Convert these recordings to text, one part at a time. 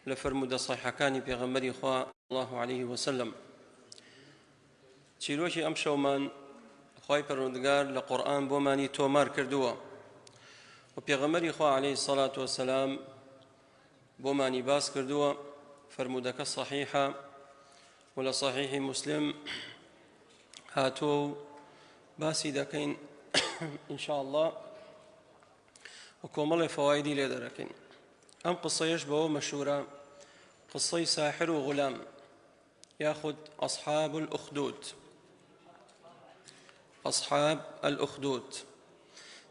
لفرمود صحيحكاني بيغمري خوا الله عليه وسلم چیرۆکی ئەم شەومان خوای پەروەردگار لە قورئان بۆمانی تۆمار کردووە و پێغەمبەری خوا عليه الصلاة والسلام بۆمانی باس کردووە فرمودەکە صحیحە و لە صحیحی مسلم هاتووە و باسی دەکەین إن شاء الله و کۆمەڵی فەوایدی لێ دەرەکەین. ئەم قسەیەش بەوە مەشهورە قصي ساحر وغلام ياخذ أصحاب الأخدود. أصحاب الأخدود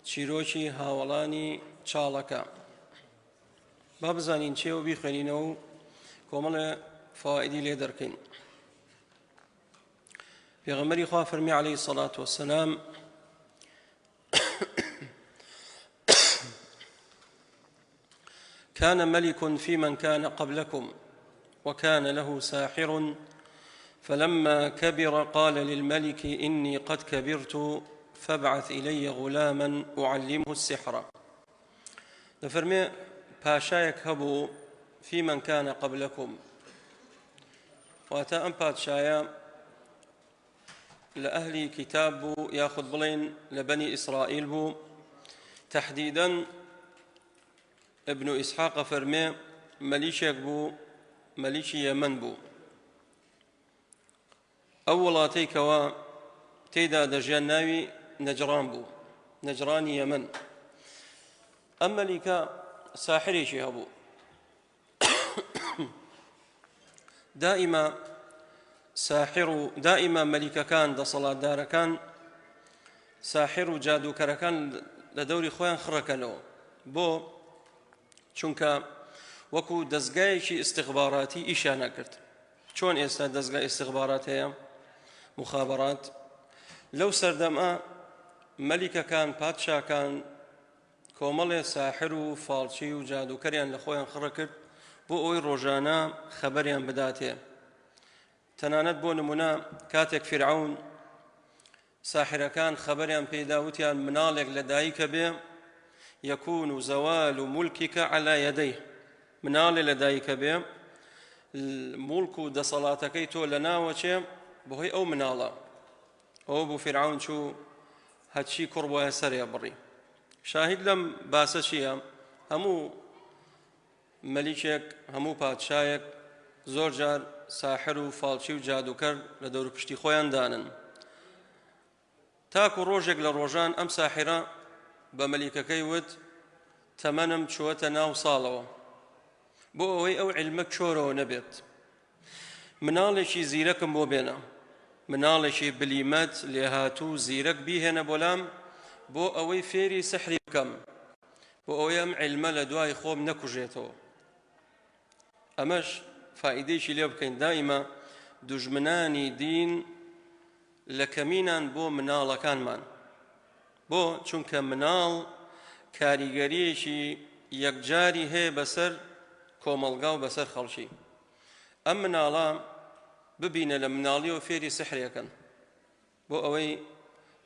چیرۆکی هاوڵانی چاڵەکە با بزانین چێوە بیخوێنینەوە و کۆمەڵە فەوایدی لێ دەرکەین. پێغەمبەری خوا فەرمی عليه الصلاة والسلام كان ملك في من كان قبلكم وكان له ساحر فلما كبر قال للملك إني قد كبرت فابعث إلي غلاما أعلمه السحر. دفرمي باشايك هبو في من كان قبلكم واتا أم باشايا لأهل كتاب بو ياخذ بلين لبني إسرائيل بو تحديدا ابن إسحاق فرمي مليشيك بو مليشي يمن بو أولاتي كوا تيدا دجيان ناوي نجران بو نجران يمن. أما ليكا ساحري شهبو دائما ساحر دائما ملكا كان دا صلاة دار كان ساحر جادو كركان لدوري خوان خركنو بو چونکە وەکو دەستگایەکی استخباراتی ئیشیان نەکرد. چۆن ئێستا دەستگای استخبارات هەیە مخابرات لەو سەردەما مەلیکەکان پادشاکان کۆمەڵێ ساحر و فاڵچی و جادوکەریان لە خۆیان خڕە کرد بۆ ئەوەی ڕۆژانە خەبەریان بداتێ. تەنانەت بۆ نمونە کاتێک فرعون ساحرەکان خەبەریان پێدا وتیان مناڵێک لە دایکە بێ يكون زوال ملكك على يديه منال لديك بهم الملك دصلاتكي تو لنا وشي بهي أو منالا أو بو فرعون شو هاتشي كربو يسر يبري شاهد لم باسشيا همو مليشك همو بادشايك زور جار ساحر و فالشي و جادوكر لدور پشتی خویان دانن تاكو روجك لروجان أم ساحرة بملككي ود تمنم شوة ناو صالوا بو اوي او علمك شورو نبيت منالشي زيركم بو بينا منالشي بليمات لهاتو زيرك بيه نبولام بو اوي فيري سحري كم بو اوي ام علم لدواي خوم نكوجيتو امش فائديشي ليبكين دائما دجمناني دين لكمينان بو منالا كان من بۆ چونکە مناڵ کاریگەریەکی یەکجاری هەیە بەسەر کۆمەڵگا و بەسەر خەڵکی. ئەم مناڵە ببینە لە مناڵیەوە فێری سحرێکن بۆ ئەوەی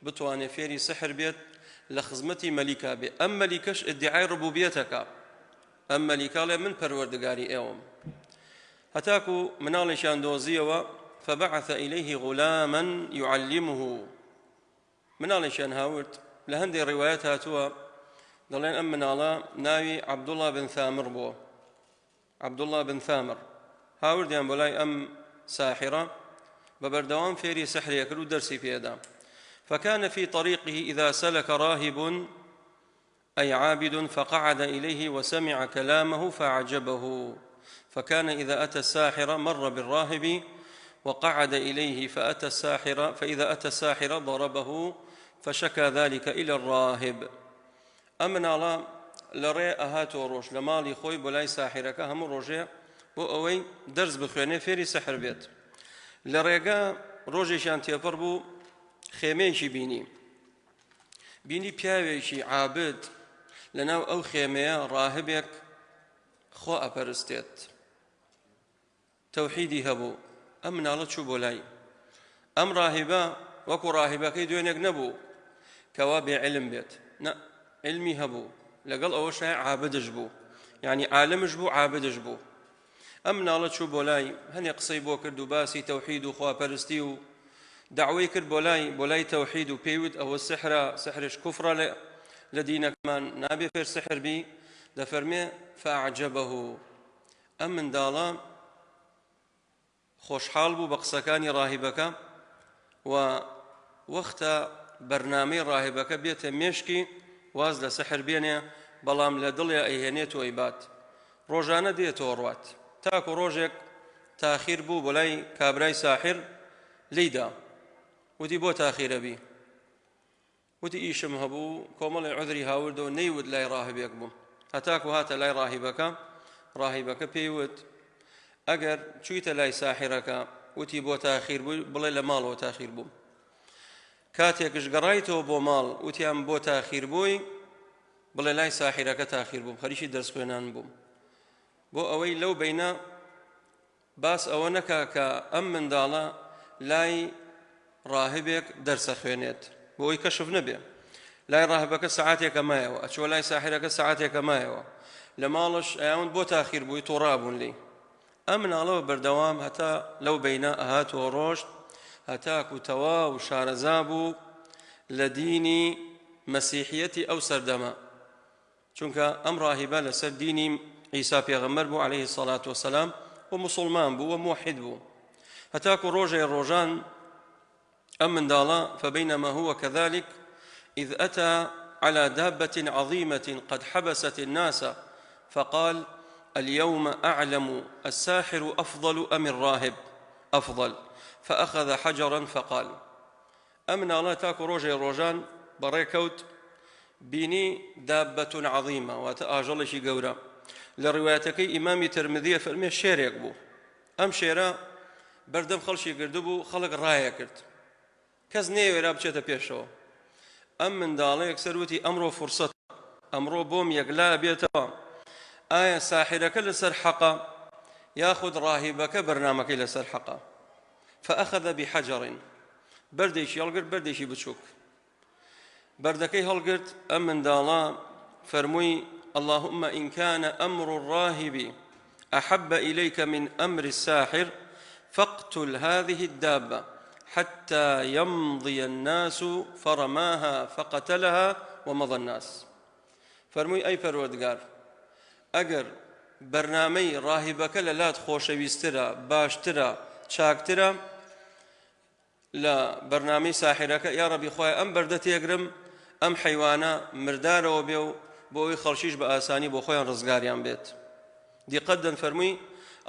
بتوانێت فێری سحر بێت لە خزمەتی مەلیکا بێ. ئەم مەلیکەش ئیدعای ڕبوبیەتەکە. ئەم مەلیکاڵێ من پەروەردگاری ئێوەم. هەتاکو مناڵێکیان دۆزیەوە فبعث إليه غلاما يعلمه مناڵێکیان هاورد لە هەندێک ڕیوایەت هاتووە دەڵێن ئەم مناڵە ناوی عەبدوڵڵا بن ثامر بووە. عەبدوڵڵا بن ثامر هاوردیان بۆ لای ئەم ساحرە بەبەردەوام فێری سحرێ کرد و دەرسی پێدا. فكان في طريقه إذا سلك راهب أي عابد فقعد إليه وسمع كلامه فأعجبه فكان إذا أتى الساحر مر بالراهب وقعد إليه فإذا أتى الساحر ضربه فشكى ذلك إلى الراهب. أمن الله لري أهاتو روش لمالي خوي بولاي ساحرك هم روجي بو أوي درس بخواني فيري سحر بيت لريقا روجي شانتي بو خيميشي بيني بياويشي عابد لناو أو خيمية راهبك خو أبرستيت توحيدي هبو أمن الله شو بولاي أم راهبا وكو راهبا كي دوينك نبو كوابع علم بيت نا علمي هبو لقل أول شيء عابدش بو يعني عالمش بو عابدش بو ئەم مناڵە چوو بۆ لای هەنێ قسەی بۆ کرد و باسی تەوحید و خواپەرستی و دعوەی کرد بۆ لای تەوحید و پێیوت ئەوە سحرە، سحرش کوفرە لە دینەکەمان، نابێ فێر سحر بی. دەفەرمێ فەعجەبەهو، ئەم منداڵە خۆشحاڵ بوو بە قسەکانی ڕاهیبەکە و وەختە بەرنامەی ڕاهیبەکە بێتە مێشکی واز لە سحر بێنێ، بەڵام لە دڵێ ئەیهێنێت و ئەیبات. ڕۆژانە دێتەوە ڕوات، تاکو ڕۆژێک تاخیر بوو بۆ لای کابرای ساحر لیدا، وتی بۆ تاخیرە بی؟ وتی ئیشم هەبوو، کۆمەڵی عودری هاوردەوە نەیوت لای ڕاهبێک بووم. هەتاکو هاتە لای ڕاهیبەکە پێیوت ئەگەر چوویتە لای ساحرەکە وتی بۆ تاخیر بووی بڵێ لە ماڵەوە تاخیر بووم، کاتێکش گەڕایتەوە بۆ ماڵ وتیان بۆ تاخیر بووی بڵێ لای ساحرەکە تاخیر بووم، خەریکی دەرس خوێنان بووم. بۆ ئەوەی لەو بینە باس ئەوە نەکا کە ئەم منداڵە لای ڕاهبێک دەرسە خوێنێت بۆ ئەوەی کەشف نەبێ. لای ڕاهبەکە سەعاتێکە مایەوە، ئەچوە لای ساحرەکە سەعاتێکە مایەوە، لە ماڵش ئەیاون بۆ تاخیر بووی تۆڕابوون لێ. ئەم مناڵەوە بەردەوام هەتا لەو بینە ئەهاتەوە ڕۆژت، هەتاکو تەواو شارەزا بوو لە دینی مەسیحیەتی ئەو سەردەمە، چونکە ئەم ڕاهیبە لەسەر دینی عیسا پێغەمبەر بوو عەلەیهی سەڵات وەسەلام و مسلمان بوو و موحید بوو. هەتاکو ڕۆژێ ڕۆژان ئەم منداڵە فبينما هو كذلك إذ أتى على دابة عظيمة قد حبست الناس فقال اليوم أعلم الساحر أفضل أم الراهب أفضل، فأخذ حجرا فقال. أمن الله تاكو روجي روجان بريكوت بيني دابة عظيمة وتأجل شي قورا. لروايتك إمام ترمذي فرمي الشير يقبو أم شيرا بردم خلشي قردبو خلق رايا كرت كز نيوي رابشتا بيشو أم من داليك سروتي أمرو فرصة أمرو بوم يقلا بيتوا آية ساحرك لسر حقا ياخذ راهبك برنامك لسر حقا، فأخذ بحجر برديش يلقر برديش بتشوك بردكي هلقرت أم من دالا فرموي اللهم إن كان أمر الراهب أحب إليك من أمر الساحر فاقتل هذه الدابة حتى يمضي الناس، فرماها فقتلها ومضى الناس. فرموي أي پروردگار ئەگەر بەرنامەی ڕاهیبەکە لە لات خۆشەویستترە، باشترە، چاکترە لە بەرنامەی ساحرەکە، یا ڕەبی خوایە ئەم بەردە تێگرم ئەم حەیوانە مردارەوە بێ و بۆ ئەوەی خەڵکیش بە ئاسانی بۆ خۆیان ڕزگاریان بێت. دیقەت دەنفەرمووی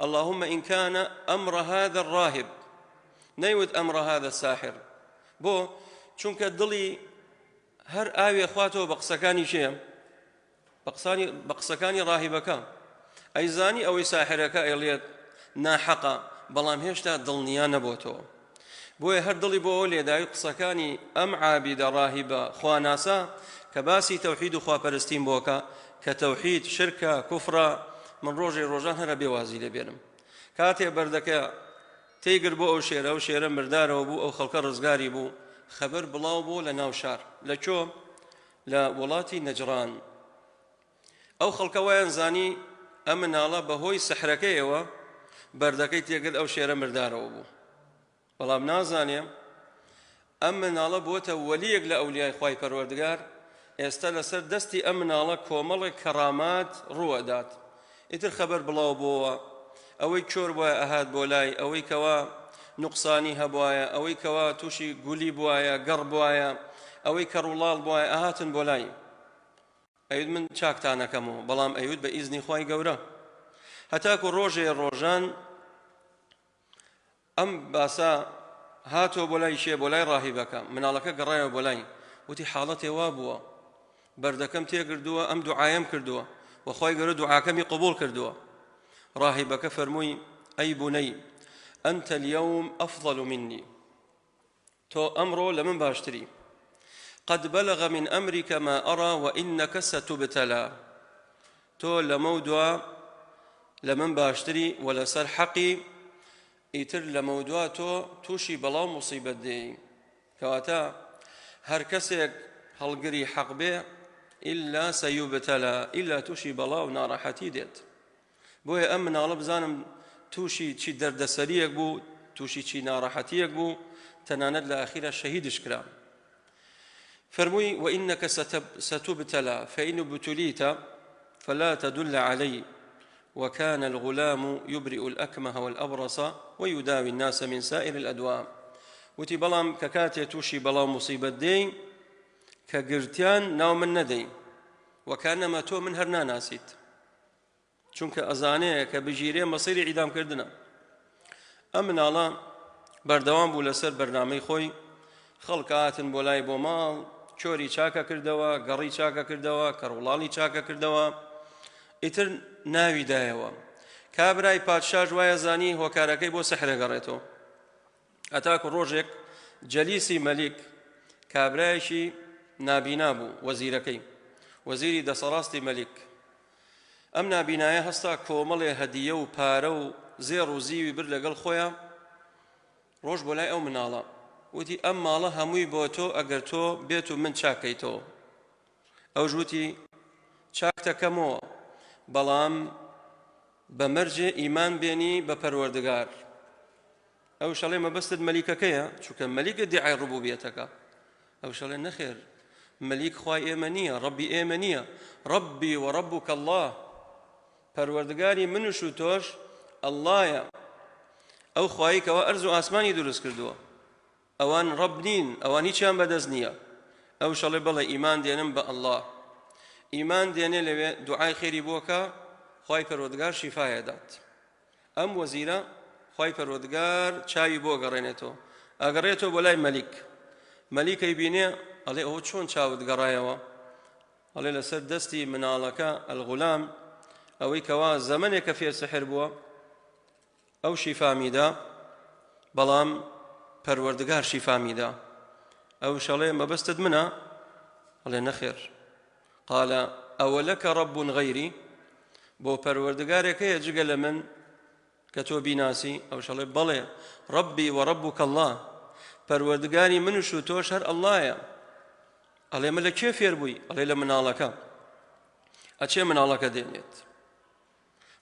اللهم إن كان أمر هذا الراهب، نەیوت أمر هذا الساحر، بۆ چونکە دڵی هەر ئاوێ خواتەوە بە قسەکانی شێ، بە قسەکانی ڕاهیبەکە ئەیزانی ئەوەی ساحرەکە ئەڵێت ناحەقە، بەڵام هێشتا دڵنیا نەبووتەوە. بۆیە هەر دڵی بۆ ئەو لێداوی قسەکانی ئەم عابیدە ڕاهیبە خواناسە کە باسی تەوحید و خواپەرستیم بۆکە کە تەوحید شرکە کوفرە، من ڕۆژێ ڕۆژان هەرە بێوازی لێبێنم. کاتێ بەردەکە تێیگر بۆ ئەو شێرە، ئەو شێرە مردارەوە بوو، ئەو خەڵکە ڕزگاری بوو، خەبەر بڵاو بوو لە ناو شار لە چۆ لە وڵاتی نەجران. ئەو خەڵکە وایان زانی ئەم مناڵە بەهۆی سەحرەکەیەوە بەردەکەی تێگرت ئەو شێرە مردارەوە بوو، بەڵام نازانێ ئەم مناڵە بووەتە وەلیەک لە ئەولیای خوای پەروەردگار. ئێستا لەسەر دەستی ئەم مناڵە کۆمەڵێک کەرامات ڕووەدات. ئیتر خەبەر بڵاو بووە ئەوەی چۆر بووە ئەهات بۆ لای، ئەوەی کەوا نوقسانی هەبوایە، ئەوەی کەوا تووشی گولی بوایە، گەڕ بوایە، ئەوەی کەڕوڵاڵ بوایە، ئەهاتن بۆ لای. ئەیود من چاکتانەکەمەوە، بەڵام ئەیود بە ئیزنی خوای گەورە. هەتاکو ڕۆژێ ڕۆژان ئەم باسا هاتۆ بۆ لای شێ، بۆ لای ڕاهیبەکە. مناڵەکە گەڕایەوە بۆ لای، وتی حاڵەتێ وا بووە، بەردەکەم تێگردووە، ئەم دوعایم کردووە و خوای گەورە دوعاکەمی قبول کردووە. ڕاهیبەکە فەرمووی ئەی بونەی ئەنتە اليوم ئەفضل منی، تۆ ئەمڕۆ لە من باشتری. قد بلغ من أمرك ما أرى وإنك ستبتلى، تو لمودوا لمن باشتري ولا سر حقي ئیتر لە مەودووە تۆ تووشی بەڵاو موسیبەت دێی. کەواتە هەر کەسێک هەڵگری حەق بێ ئیلا سەیوبتەلا، ئیلا تووشی بەڵاو ناڕەحەتی دێت. بۆیە ئەم مناڵە بزانم تووشی چی دەردەسەریەک بوو، تووشی چی ناڕەحەتیەک بوو، تەنانەت لە ئاخیرە شەهیدش کرا. فەرمووی وإنك ستبتلى فإن ابتليت فلا تدل علي وكان الغلام يبرئ الأكمه والأبرص ويداوي الناس من سائر الأدواء. وتي بلام ككاتي توشي بلام مصيبة دين كقرتيان ناو من ندي وكانما تو من هرنا ناسيت چونك أزانيه كبجيري مصيري عدام كردنا. أمن الله بردوام بو لسر برنامج خوي خەڵکاتن بۆ لای بۆ ماڵ چۆری چاکە کردەوە، گەڕی چاکە کردەوە، کەڕوڵاڵی چاکە کردەوە، ئیتر ناوی دایەوە. کابرای پادشاش وایە زانی هۆکارەکەی بۆ سەحرە گەڕێتەوە. هەتاکو ڕۆژێک جەلیسی مەلیک کابرایەکی نابینا بوو، وەزیرەکەی، وەزیری دەسەڕاستی مەلیک. ئەم نابینایە هەستا کۆمەڵێ هەدیە و پارە و زێڕ و زیوی برد لەگەڵ خۆیان ڕۆژ بۆ لای ئەو مناڵە وتی ئەم ماڵە هەمووی بۆ تۆ ئەگەر تۆ بێت و من چاکەیتەوە. ئەوژ وتی چاک دەکەمەوە بەڵام بە مەرجێ ئیمان بێنی بە پەروەردگار. ئەو شەڵێ مەبەستت مەلیکەکەیە چونکە مەلیکە دیعای ڕوبوبیەتەکە. ئەو شەڵێ نەخێر، مەلیک خوای ئێمە نییە، ڕەبی ئێمە نییە، ڕەبی وەڕەبوکە الله، پەروەردگاری منش و تۆش ئەڵڵایە، ئەو خوایی کەەوە ئەرز و ئاسمانی دروست کردووە، ئەوان ڕەب نین، ئەوان هیچیان بەدەست نییە. ئەو شەڵێ بەڵێ ئیمان دێنم بە ئەڵڵا. ئیمان دێنێ لەوێ دوعای خێری بۆکە، خوای پەروەردگار شیفایە دات. ئەم وەزیرە خوای پەروەردگار چاوی بۆ گەڕێنێتەوە، ئەگەڕێتەوە بۆ لای مەلیک. مەلیکەی بینێ ئەڵێ ئەوە چۆن چاوت گەڕایەوە؟ ئەڵێ لەسەر دەستی مناڵەکە ئەلغولام ئەوەی کەوا زەمنێکە فێر سەحر بووە ئەو شیفامیدا، بەڵام پەروەردگار شیفامیدا. ئەو شەڵێ مەبەستت منە؟ ئەڵێ نەخێر. قال ئەوەلەکە ڕەب غەیری، بۆ پەروەردگارێکەیە جگە لە من کە تۆ بیناسی؟ ئەو شەڵێ بەڵێ، ڕەبی وەڕەبوکە الله، پەروەردگاری منش و تۆش هەر ئەڵڵایە. ئەڵێ مە لە کێ فێر بووی؟ ئەڵێ لە مناڵەکە. ئەچێ مناڵەکە دێنێت،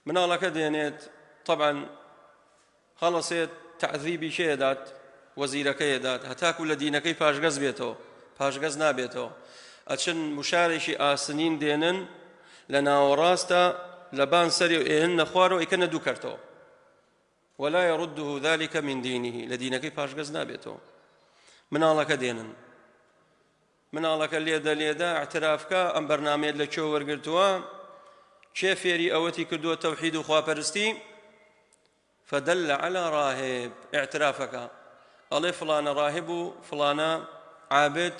مناڵەکە دێنێت، طبعا هەڵەسێت تعذیبی شێدات، وەزیرەکەیدات، هەتاکو لە دینەکەی پاشگەز بێتەوە، پاشگەز نابێتەوە. ئەچن مشارێکی ئاسنین دێنن لە ناوەڕاستە لەبان سەری و ئێهن نەخوارەوە ئیکەنە دوو کەرتەوە، ولا يرده ذلك من دينه، لە دینەکەی پاشگەز نابێتەوە. مناڵەکە دێنن، مناڵەکە لێدە اعترافکە ئەم بەرنامەیە لە کێ وەرگرتووە، کێ فێری ئەوەتی کردووە تەوحید و خواپەرستی؟ فدل على راهب، اعترافك الله فلان راهب وفلان عابد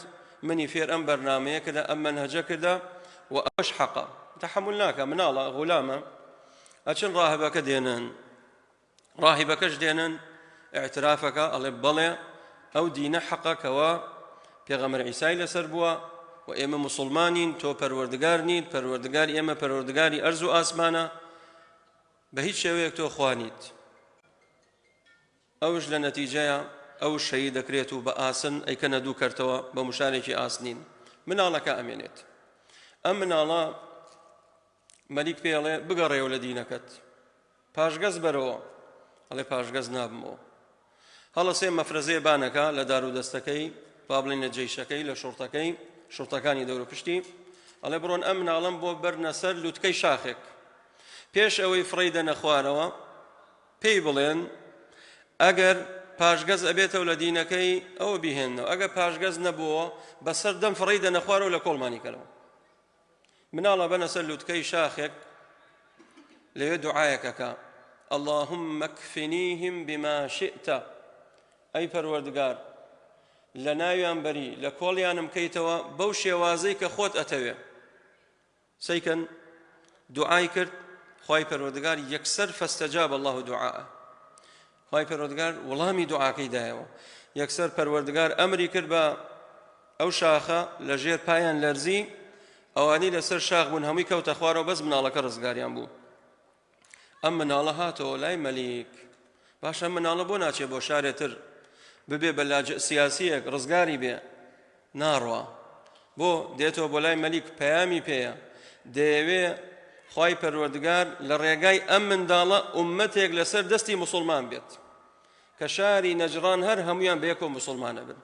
مني فير أم برنامج كذا أم منهج كذا وأش حقا تحملناك من الله غلامة أشن راهبك دينن، راهبكش دينن اعترافك الله بلى أو دين حقك و پیغمبر عیسی لسر بوا و ایم مسلمانین تو پروردگار نید، پروردگار ایم پروردگاری ارض و آسمانه، به هیچ شویک تو خوانید. اوش لنتیجه او شهید کریتو با آسن ای کنه دو کرتوا با مشارکی آسنین. من الله که امینت. من الله ملیک پیاله بگره ولدینکت. پاشگز برو. الله پاشگز نابمو. حالا سیم مفرزه بانکا لدارو دستکی. بابلين جيشكي لشرطكي شرطكاني دورو پشتی الله برون امن علم بو برنسر لوتكي شاخك پیش اوی فريد نخواروا پی بلين اگر پاشگز ابيته ولدينكي او بهن اگر پاشگز نبوه بسر دم فريد نخواروا لكل ماني كلام من الله بنسر لوتكي شاخك ليدعايك اللهم اكفنيهم بما شئت اي پروردگار لناویان بری لکولیانم کیتوا بوشی وازی که خود اتوه سیکن دعای کرد خوای پروردگار یکسر فاستجاب الله دعاءه خوای پروردگار ولامی دعا کی دایو یکسر پروردگار امری کرد با او شاخه لجیر پایان لرزی اوانی لسر شاخ بون همی کوت خوارو بس من الله کرزگاریان بو اما من الله هاتو لای ملیک باش من الله بونا چه بو شارتر ببێ بەلاجە سیاسیەک ڕزگاری بێ ناڕوا بۆ دێتەوە بۆ لای مەلیک پەیامی پێیە دەیەوێ خوای پەروەردگار لە ڕێگای ئەم منداڵە ئومەتێک لەسەر دەستی مسلمان بێت کە شاری نەجران هەر هەمویان بەیەکەوە مسلمانە بن.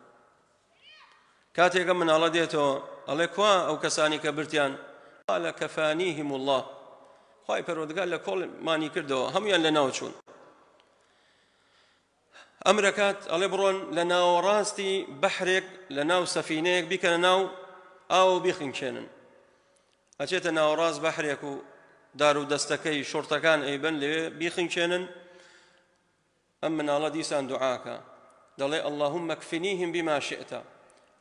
کاتێکە مناڵە دێتەوە ئەڵێ کوا ئەو کەسانی کە برتیان قال كفانيهم الله خوای پەروەردگار لە کۆڵمانی کردەوە هەمویان لە ناو چوون. ئەمرەکات ئەڵێ بڕۆن لە ناوەڕاستی بەحرێک لە ناو سەفینەیەک بیکەنە ناو ئاو بیخنکێنن. ئەچێتە ناوەڕاست بەحرێک و دار و دەستەکەی شورتەکان ئەیبەن لەوێ بیخنکێنن. ئەم مناڵە دیسان دوعاکە دەڵێ اللهم اكفنيهم بما شئت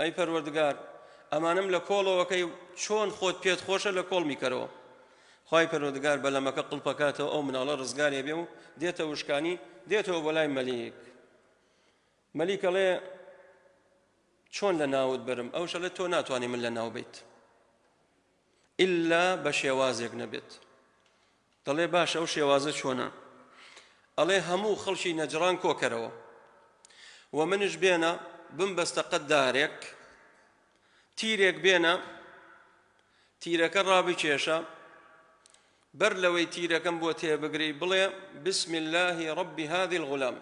ئەی پەروەردگار ئەمانم لە کۆڵەوەکەی چۆن خۆت پێت خۆشە لە کۆڵ میکەرەوە. خوای پەروەردگار بەلەمەکە قڵپەکاتەوە ئەو مناڵە ڕزگارێ بێ و دێتە وشکانی دێتەوە بۆ لای مەلیک. مەلیک ئەڵێ چۆن لە ناوت برم؟ ئەوش ئەڵێ تۆ ناتوانێ من لە ناو بیت ئیلا بە شێوازێک نەبێت. دەڵێ باش ئەو شێوازە چۆنە؟ ئەڵێ هەموو خەڵکی نەجران کۆکەرەوە و منش بێنە بمبەستە قەددارێک تیرێک بێنە تیرەکە ڕابکێشە بەر لەوەی تیرەکەم بۆ تێبگری بڵێ بسم الله رب هذا الغلام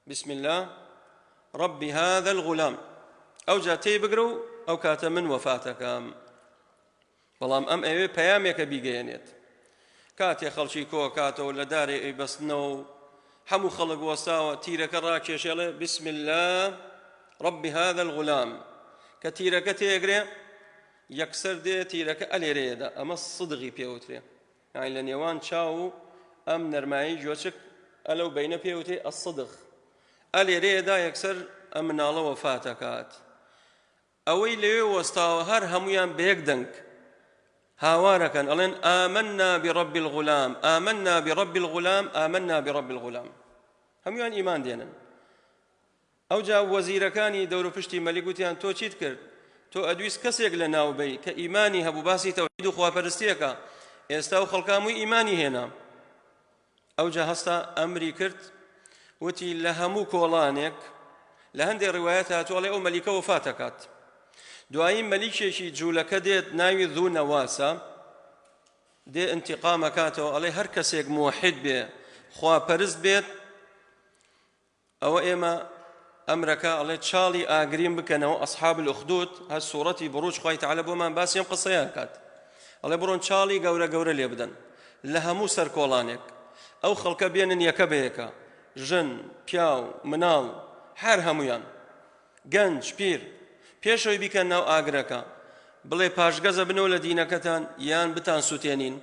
بسم الله رب هذا الغلام ئەو جا تێبگرە و ئەو کاتە من وەفاتەکەم. بەڵام ئەم ئەوێ پەیامێکە بیگەیەنێت. کاتێ خەڵکی کۆکاتەوە لە دارێ ئەیبەستنەوە و هەموو خەڵک وەستاوە تیرەکە ڕاکێشێڵێ بسم الله رب هذا الغلام کە تیرەکە تێگرێ یەکسەر دێ تیرەکە ئەلێرەیەدا ئەمە سدغی پێوترێ یعنی لە نێوان چاو و ئەم نەرمایی جۆچک ئەلەو بەینە پێوتێ ئەسدغ ئەلێرەیەدا یەکسەر ئەم مناڵە وەفاتەکات. ئەوەی لەوێ وەستاوە هەر هەمویان بەیەک دەنگ هاوارەکەن ئەڵێن آمنا برب الغلام آمنا برب الغلام آمنا برب الغلام هەمویان ئیمان دێنن. ئەو جا وەزیرەکانی دەورە پشتی مەلیک گوتیان تۆ چیت کرد؟ تۆ ئەدویست کەسێک لە ناوبەی کە ئیمانی هەبوو باسی تەوحید و خواپەرستیەکە ئێستا و خەڵکامووی ئیمانی هێنا. ئەو جا هەستا ئەمری کرد وتی لە هەموو کۆڵانێک لە هەندێک ڕیوایەت هاتووەڵێ ئەو مەلیکە وەفاتەکات. دوایی مەلیکێکی جوولەکە دێت ناوی ذو نەواسە دێ ئینتیقامەکاتەوە ئەڵێ هەر کەسێک موحید بێ خواپەرست بێت ئەوە ئێمە ئەمرەکە ئەڵێ چاڵی ئاگریم بکەنەوە ئەصحاب الأخدود هەر سوورەتی بڕوج خوای تەعالە بۆمان باسیەم قسەیان کات ئەڵێ بڕۆن چاڵی گەورە گەورە لێ بدەن لە هەموو سەر کۆڵانێک ئەو خەڵکە بێنن یەکە بەیەکە ژن پیاو مناڵ هەر هەمویان گەنج پیر پێشەوەی بیکەن ناو ئاگرەکە بڵێ پاشگەزە بنەوە لە دینەکەتان یان بتان سوتێنین.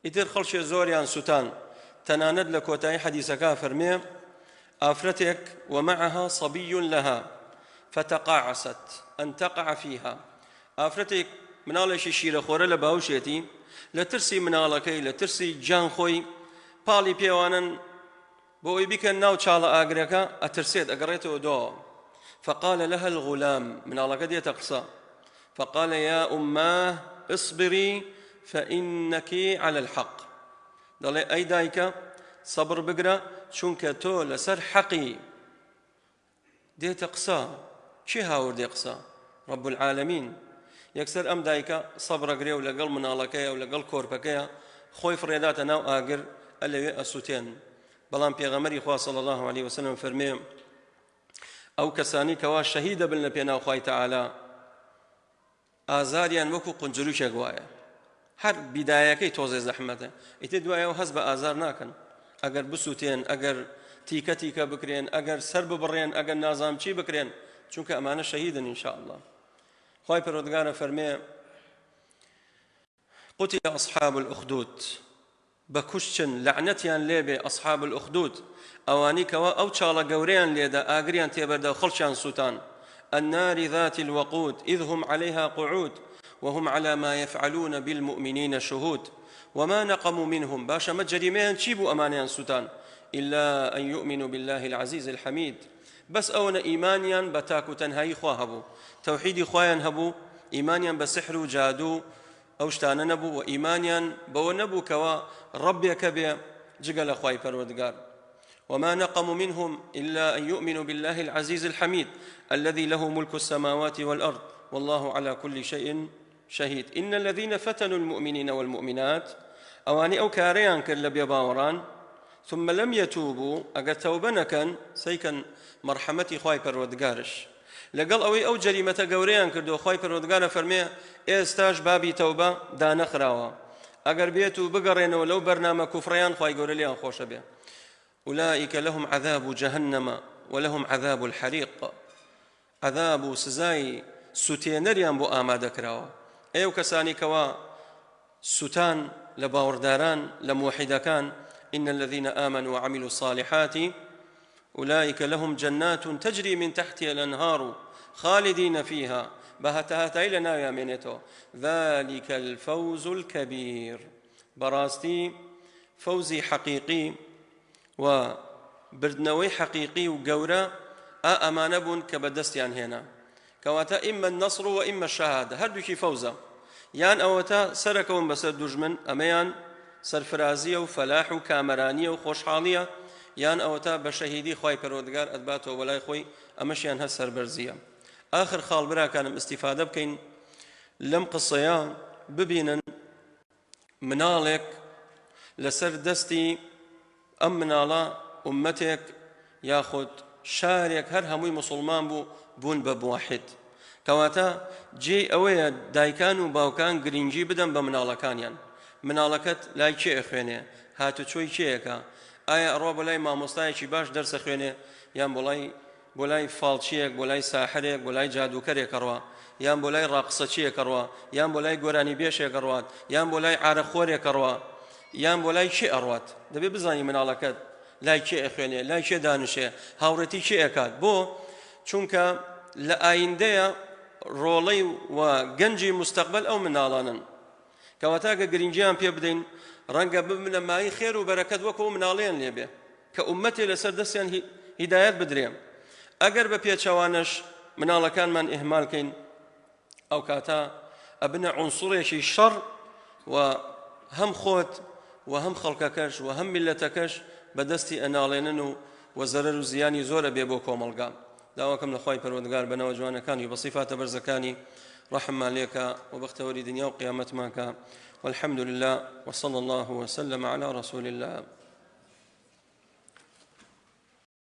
ئیتر خەڵکی زۆریان سوتان تەنانەت لە کۆتایی حەدیسەکە فەرمێ ئافرەتێک ومعها صبي لها فتقاعست أن تقع فيها ئافرەتێک مناڵێکی شیرەخۆرە لە باوشێتی لە ترسی مناڵەکەی لە ترسی جان خۆی پاڵی پێوانن بۆ ئەوی بیکەن ناو چاڵە ئاگرەکە ئەترسێت ئەگەڕێتەوە دۆ. فقال لها الغلام مناڵەکە دێتە قسە فقال يا أماه اصبري فإنك على الحق دەڵێ ئەی دایکە سەبر بگرە چونکە تۆ لەسەر حەقی. دێتە قسە چی هاوردێ قسە؟ رب العالمین. یەکسەر ئەم دایکە سەبرەگرێ و لەگەڵ مناڵەکەیە و لەگەڵ کۆرپەکەیە خۆی فڕێداتە ناو ئاگر ئەلەوێ ئەسووتێن. بەڵام پێغەمبەری خوا صلی الله عليه وسلم فەرمێ ئەو کەسانی کەوا شەهید دەبن لە پێناو خوای تەعالە ئازاریان وەکو قونجلوشێک وایە هەر بیدایەکەی تۆزێ زەحمەتە ئیتر دوایەوە هەست بە ئازار ناکەن ئەگەر بسووتێن ئەگەر تیکە تیکە بکرێن ئەگەر سەر ببڕێن ئەگەر نازام چی بکرێن چونکە ئەمانە شەهیدن ئینشاء الله. خوای پەروەردگارە فەرمێ قتل أصحاب الأخدود بەکوشتن لعنەتیان لێبێ أصحاب الأخدود ئەوانی کەوا ئەو چاڵە گەورەیان لێدا ئاگریان تێبەردا و خەڵکیان سووتان النار ذات الوقود إذ هم عليها قعود وهم على ما يفعلون بالمؤمنين شهود وما نقموا منهم باشا ما جريميان تشيبوا أمانيان سوتان إلا أن يؤمنوا بالله العزيز الحميد بس أونا إيمانيا بتاكو تنهاي خواهبو توحيد خوايا هبو إيمانيا بسحر وجادو أوشتانا نبو وإيمانيا بو نبو كوا ربي كبير جقل خواي پروردگار وما نقموا منهم إلا أن يؤمنوا بالله العزيز الحميد الذي له ملك السماوات والأرض والله على كل شيء شهيد إن الذين فتنوا المؤمنين والمؤمنات أواني أو كاريان كلا بيباوران ثم لم يتوبوا أجر توبنكن سيكن مرحمتي خواي پروردگارش لقل أو جريمة قوريان كردو خواي پروردگار فرمي استاج بابي توبة دا نخراوا أجر بيتو بقرين ولو برنامج كفريان خواي قورليان خوش به أولئك لهم عذاب جهنم ولهم عذاب الحريق عذاب سزاي سوتينريان بو آماده كراوا ايو كساني كوا سوتان لباورداران لموحدكان إن الذين آمنوا وعملوا الصالحات أولئك لهم جنات تجري من تحتها الأنهار خالدين فيها بهتها لنا يا منتو ذلك الفوز الكبير براستي فوزي حقيقي وبردنوي حقيقي وقورا أمانبون كبدستيان هنا كواتا إما النصر وإما الشهادة هردوكي فوزا يان أوتا سركون بسر دجمن أميان سرفرازية وفلاح وكامرانية وخوشحالية يان أوتا بشهيدي خواي پروردگار أدباته ولاي خوي أمشيان هسر برزية آخر خال برا كان استفادة بكين لم قصيان ببينا منالك لسر دستي أم منالا أمتك ياخد شارك هر هموي مسلمان بون بموحد كواتا جي اويا دايكان وباوكان گرنجي بدن بمنالكانيان منالكت لاي چه اخوينه هاتو چوي چيكا ايا رو بلاي ماموستايشي باش درس اخوينه يان بولاي فالچيك بولاي ساحرك بولاي جادوكري كروا يان بولاي راقصه كروا يان بولاي غوراني بيشه كروات يان بولاي عارخوري كروا يان بولاي شي اروات دبي بزاني منالكت لاي شي اخوينه لاي شي دانشه هاورتي شي اكاد بو چونكا لآيندية رولي وجنجي مستقبل أو منالانا كواتاقا قرنجيان بيه بدين رنقا بمنا ماي خير وبركة وكو منالين ليبه كأمتي لسردسيان هدايات بدريم أقر ببيه شوانش منالا كان من إهمال كين أو كاتا أبنى عنصري شي الشر وهم خوت وهم خلقكش وهم ملتكش بدستي أناليننو وزرر زياني زور بيبوكو ملقام دعواكم لخواي پروردگار بنا وجوانا كان بصفات برزكاني رحم عليك وبختوري دنيا وقيامت ماك والحمد لله وصلى الله وسلم على رسول الله